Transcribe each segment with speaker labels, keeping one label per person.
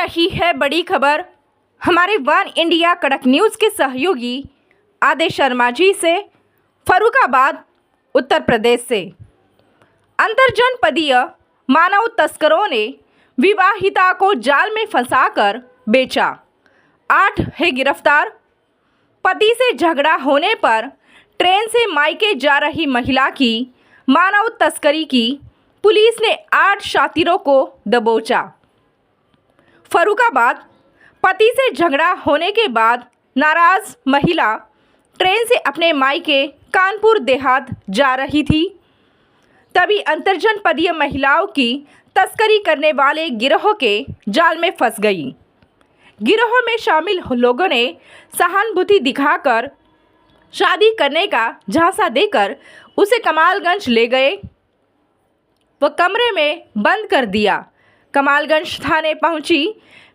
Speaker 1: रही है बड़ी खबर हमारे वन इंडिया कड़क न्यूज़ के सहयोगी आदेश शर्मा जी से। फर्रुखाबाद उत्तर प्रदेश से अंतरजनपदीय मानव तस्करों ने विवाहिता को जाल में फंसाकर बेचा, 8 है गिरफ्तार। पति से झगड़ा होने पर ट्रेन से मायके जा रही महिला की मानव तस्करी की पुलिस ने 8 शातिरों को दबोचा। फर्रुखाबाद पति से झगड़ा होने के बाद नाराज महिला ट्रेन से अपने मायके कानपुर देहात जा रही थी, तभी अंतरजनपदीय महिलाओं की तस्करी करने वाले गिरोह के जाल में फंस गई। गिरोह में शामिल लोगों ने सहानुभूति दिखाकर शादी करने का झांसा देकर उसे कमालगंज ले गए व कमरे में बंद कर दिया। कमालगंज थाने पहुंची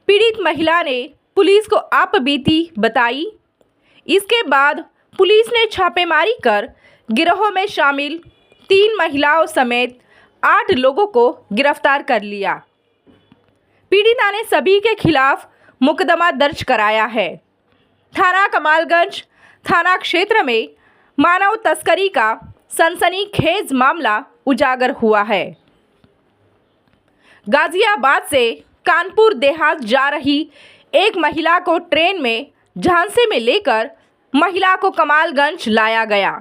Speaker 1: पीड़ित महिला ने पुलिस को आपबीती बताई। इसके बाद पुलिस ने छापेमारी कर गिरोह में शामिल 3 महिलाओं समेत 8 लोगों को गिरफ्तार कर लिया। पीड़िता ने सभी के खिलाफ मुकदमा दर्ज कराया है। थाना कमालगंज थाना क्षेत्र में मानव तस्करी का सनसनीखेज मामला उजागर हुआ है। गाजियाबाद से कानपुर देहात जा रही एक महिला को ट्रेन में झांसे में लेकर महिला को कमालगंज लाया गया।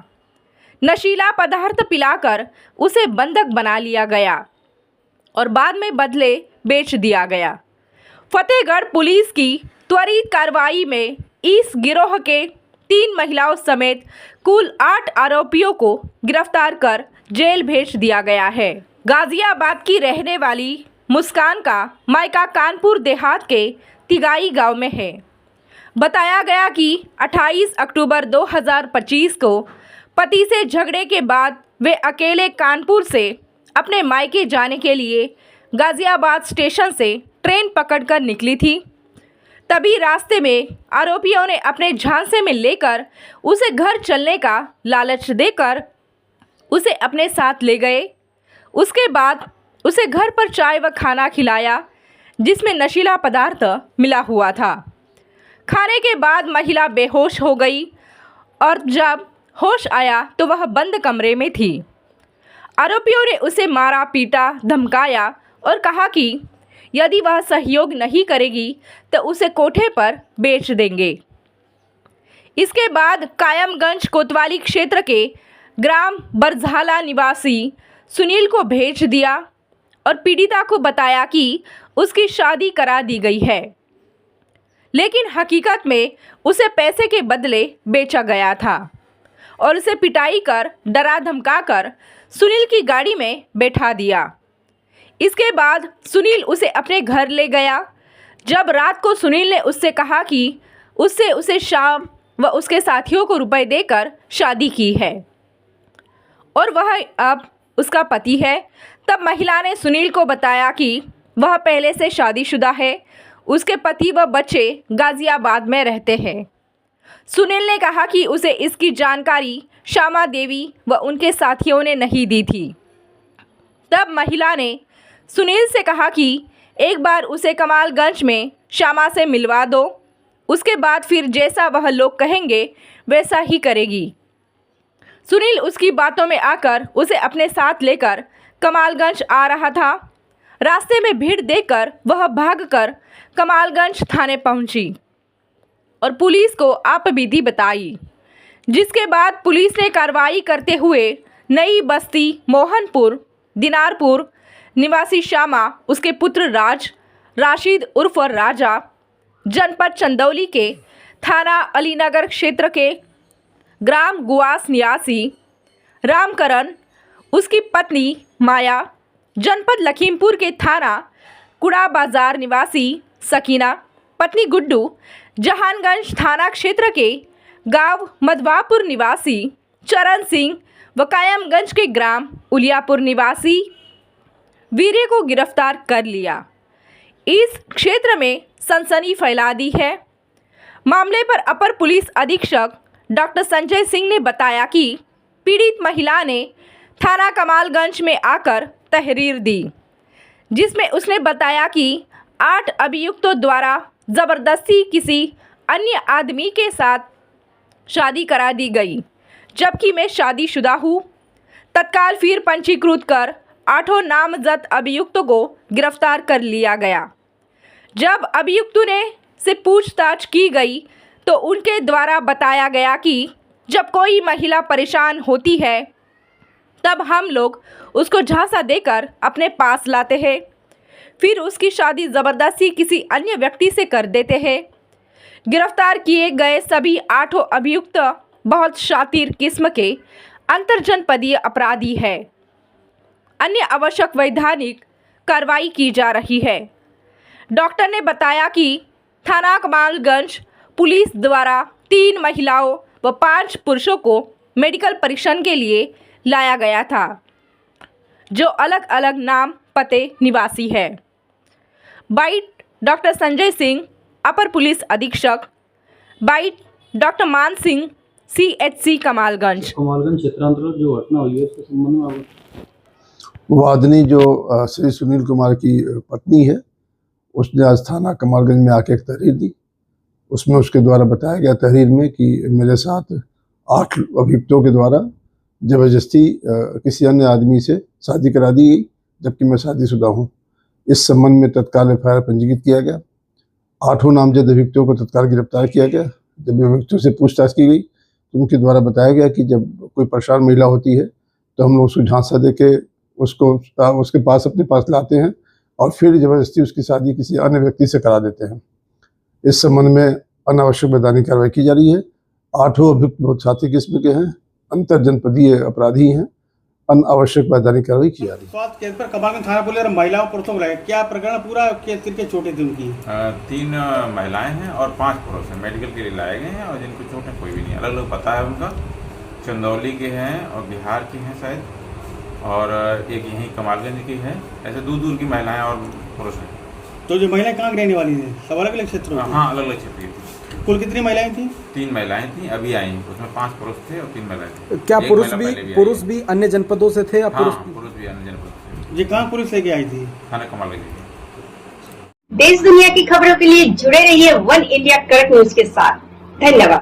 Speaker 1: नशीला पदार्थ पिलाकर उसे बंधक बना लिया गया और बाद में बदले बेच दिया गया। फतेहगढ़ पुलिस की त्वरित कार्रवाई में इस गिरोह के 3 महिलाओं समेत कुल 8 आरोपियों को गिरफ्तार कर जेल भेज दिया गया है। गाजियाबाद की रहने वाली मुस्कान का मायका कानपुर देहात के तिगाई गांव में है। बताया गया कि 28 अक्टूबर 2025 को पति से झगड़े के बाद वे अकेले कानपुर से अपने मायके जाने के लिए गाजियाबाद स्टेशन से ट्रेन पकड़कर निकली थी। तभी रास्ते में आरोपियों ने अपने झांसे में लेकर उसे घर चलने का लालच देकर उसे अपने साथ ले गए। उसके बाद उसे घर पर चाय व खाना खिलाया जिसमें नशीला पदार्थ मिला हुआ था। खाने के बाद महिला बेहोश हो गई और जब होश आया तो वह बंद कमरे में थी। आरोपियों ने उसे मारा, पीटा, धमकाया और कहा कि यदि वह सहयोग नहीं करेगी तो उसे कोठे पर बेच देंगे। इसके बाद कायमगंज कोतवाली क्षेत्र के ग्राम बरझाला निवासी सुनील को भेज दिया और पीड़िता को बताया कि उसकी शादी करा दी गई है, लेकिन हकीकत में उसे पैसे के बदले बेचा गया था और उसे पिटाई कर डरा धमकाकर सुनील की गाड़ी में बैठा दिया। इसके बाद सुनील उसे अपने घर ले गया। जब रात को सुनील ने उससे कहा कि उसे शाम व उसके साथियों को रुपए देकर शादी की है और वह अब उसका पति है, तब महिला ने सुनील को बताया कि वह पहले से शादीशुदा है, उसके पति व बच्चे गाजियाबाद में रहते हैं। सुनील ने कहा कि उसे इसकी जानकारी श्यामा देवी व उनके साथियों ने नहीं दी थी। तब महिला ने सुनील से कहा कि एक बार उसे कमालगंज में श्यामा से मिलवा दो, उसके बाद फिर जैसा वह लोग कहेंगे वैसा ही करेगी। सुनील उसकी बातों में आकर उसे अपने साथ लेकर कमालगंज आ रहा था। रास्ते में भीड़ देखकर वह भागकर कमालगंज थाने पहुंची और पुलिस को आपबीती बताई, जिसके बाद पुलिस ने कार्रवाई करते हुए नई बस्ती मोहनपुर दिनारपुर निवासी श्यामा, उसके पुत्र राशिद उर्फ राजा, जनपद चंदौली के थाना अलीनगर क्षेत्र के ग्राम गुआस निवासी रामकरण, उसकी पत्नी माया, जनपद लखीमपुर के थाना कुड़ा बाजार निवासी सकीना, पत्नी गुड्डू, जहानगंज थाना क्षेत्र के गांव मधवापुर निवासी चरण सिंह व कायमगंज के ग्राम उलियापुर निवासी वीरे को गिरफ्तार कर लिया। इस क्षेत्र में सनसनी फैला दी है। मामले पर अपर पुलिस अधीक्षक डॉक्टर संजय सिंह ने बताया कि पीड़ित महिला ने थाना कमालगंज में आकर तहरीर दी, जिसमें उसने बताया कि 8 अभियुक्तों द्वारा जबरदस्ती किसी अन्य आदमी के साथ शादी करा दी गई, जबकि मैं शादीशुदा हूँ। तत्काल फिर पंजीकृत कर 8 नामजद अभियुक्तों को गिरफ्तार कर लिया गया। जब अभियुक्तों ने से पूछताछ की गई तो उनके द्वारा बताया गया कि जब कोई महिला परेशान होती है तब हम लोग उसको झांसा देकर अपने पास लाते हैं, फिर उसकी शादी ज़बरदस्ती किसी अन्य व्यक्ति से कर देते हैं। गिरफ्तार किए गए सभी 8 अभियुक्त बहुत शातिर किस्म के अंतर्जनपदीय अपराधी है। अन्य आवश्यक वैधानिक कार्रवाई की जा रही है। डॉक्टर ने बताया कि थाना कमालगंज पुलिस द्वारा 3 महिलाओं व 5 पुरुषों को मेडिकल परीक्षण के लिए लाया गया था, जो अलग अलग नाम पते निवासी है। बाइट डॉक्टर संजय सिंह, अपर पुलिस अधीक्षक। बाइट डॉक्टर मान सिंह, CHC कमालगंज
Speaker 2: क्षेत्रांतर्गत जो घटना हुई है उसके संबंध में आप
Speaker 3: वादनी जो श्री सुनील कुमार की पत्नी है, उसने आज थाना कमालगंज में आके एक तहरीर दी। उसमें उसके द्वारा बताया गया तहरीर में कि मेरे साथ 8 अभियुक्तों के द्वारा ज़बरदस्ती किसी अन्य आदमी से शादी करा दी गई, जबकि मैं शादीशुदा हूँ। इस संबंध में तत्काल FIR पंजीकृत किया गया। 8 नामजद अभियुक्तों को तत्काल गिरफ्तार किया गया। जब अभियुक्तों से पूछताछ की गई तो उनके द्वारा बताया गया कि जब कोई परेशान महिला होती है तो हम लोग उसको झांसा दे के उसको उसके पास अपने पास लाते हैं और फिर ज़बरदस्ती उसकी शादी किसी अन्य व्यक्ति से करा देते हैं। इस संबंध में अनावश्यक वैधानिक कार्रवाई की जा रही है। 8 अभियुक्त बहुत शातिर किस्म के हैं, अंतर्जनपदीय अपराधी हैं। अनावश्यक वैधानिक कार्रवाई की जा रही है।
Speaker 2: स्वास्थ्य केंद्र पर कमालगंज थाना पुलिस और महिलाओं पुरुषों को लाया, क्या प्रकरण पूरा कितने चोटें थी उनकी?
Speaker 4: 3 महिलाएं हैं और 5 पुरुष हैं। मेडिकल के लिए लाए गए हैं और जिनको चोटें कोई भी नहीं, अलग अलग पता है उनका। चंदौली के हैं और बिहार की हैं शायद, और एक यहीं कमालगंज की है। ऐसे दूर दूर की महिलाएं और पुरुष हैं।
Speaker 2: तो जो महिलाएं कहाँ की रहने वाली थी? सब अलग अलग क्षेत्रों में?
Speaker 4: हाँ, अलग अलग क्षेत्र की थी।
Speaker 2: कुल कितनी महिलाएं थी?
Speaker 4: 3 महिलाएं थी, अभी आई। उसमें 5 पुरुष थे और 3 महिलाएं थी।
Speaker 5: क्या पुरुष भी अन्य जनपदों से थे या
Speaker 4: पुरुष भी अन्य जनपदों से?
Speaker 2: ये कहाँ पुलिस लेके आई थी?
Speaker 4: थाना कमालगंज।
Speaker 6: देश दुनिया की खबरों के लिए जुड़े रहिए वन इंडिया करेक्ट न्यूज के साथ। धन्यवाद।